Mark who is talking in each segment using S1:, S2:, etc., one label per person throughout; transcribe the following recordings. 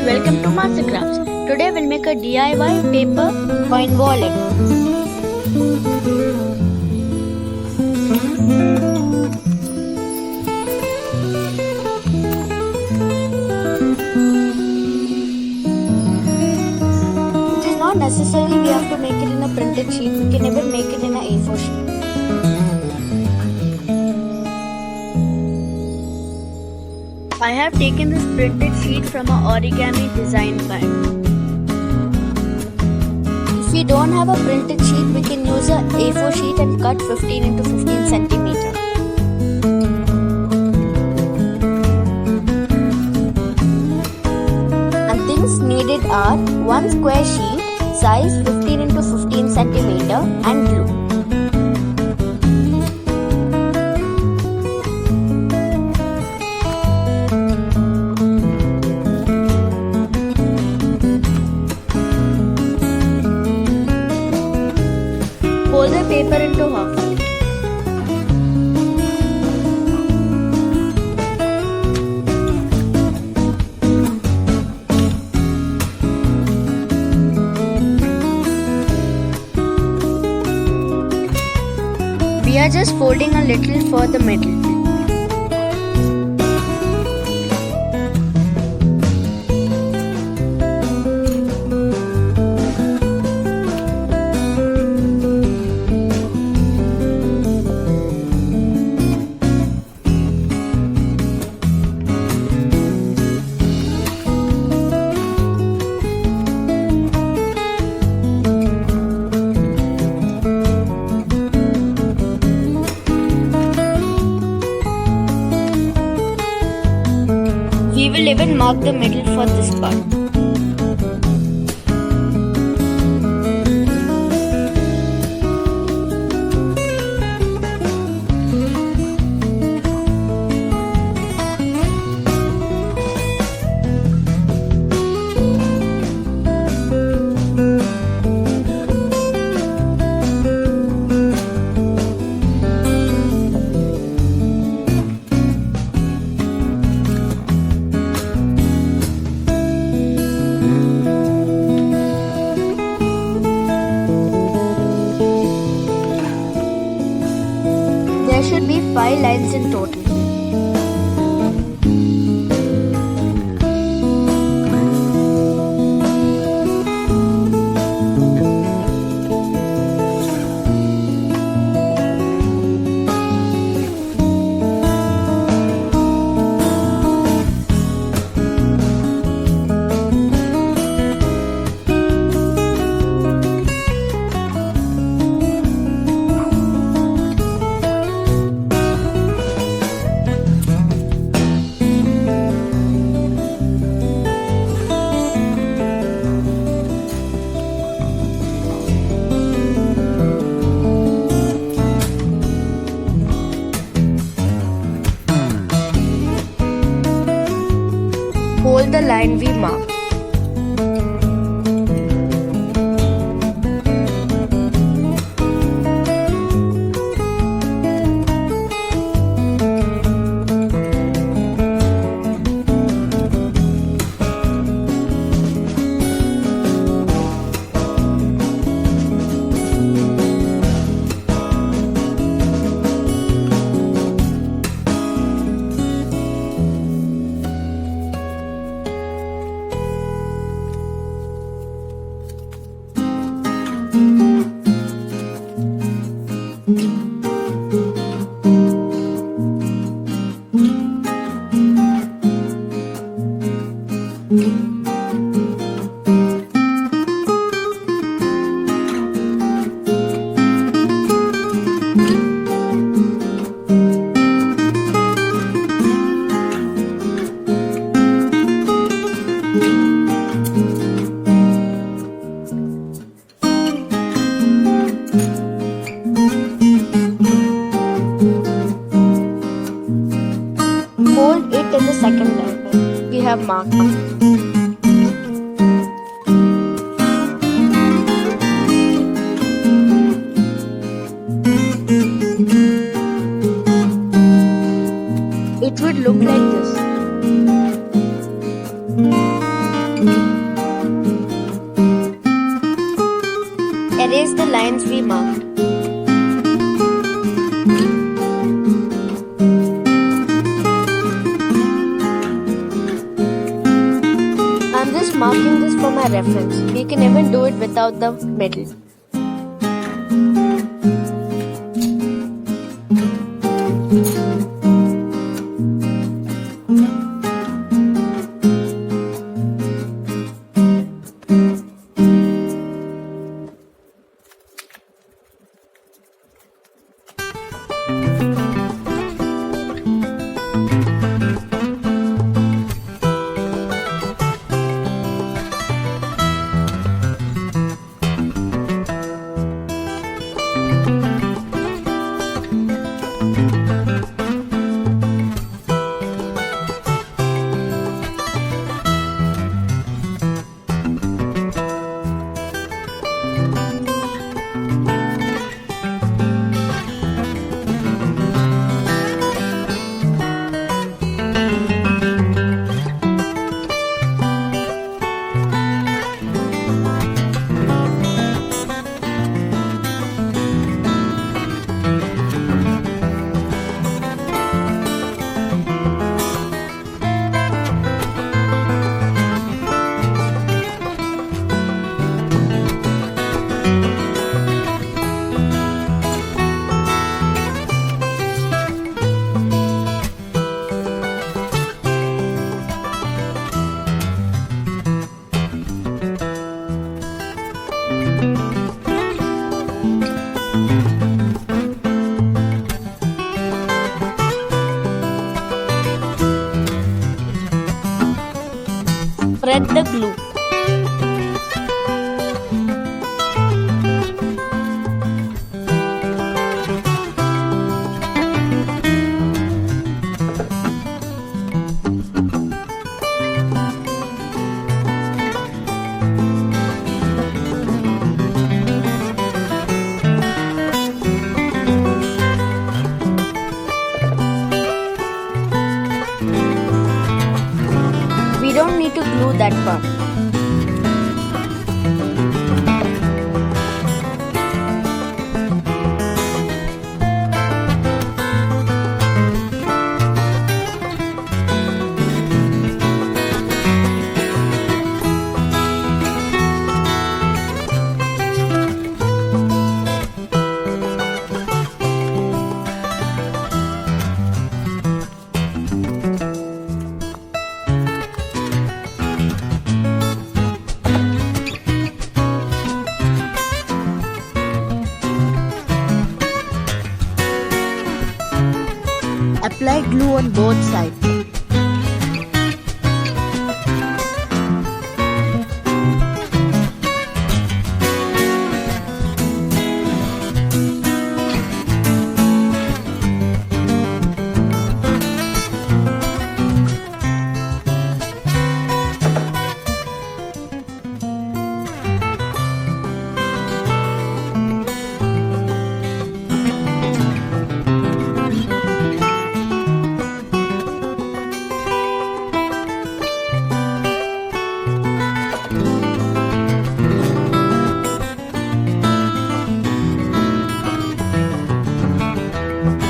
S1: welcome to Mastercrafts. Today we'll make a DIY paper coin wallet. It is not necessary we have to make it in a printed sheet. We can even make it in a A4 sheet. I have taken this printed sheet from an Origami design guide. If we don't have a printed sheet, we can use a A4 sheet and cut 15 into 15 centimeter. And things needed are one square sheet, size 15 into 15 centimeter, and glue. Fold the paper into half. We are just folding a little for the middle. We will even mark the middle for this part. There should be 5 lines in total. Hold the line we marked. Fold it in the second line we have marked. It would look like this. lines we marked. I'm just marking this for my reference. We can even do it without the middle. Spread the glue. We don't need to glue that part. Apply glue on both sides.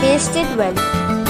S1: Paste it well.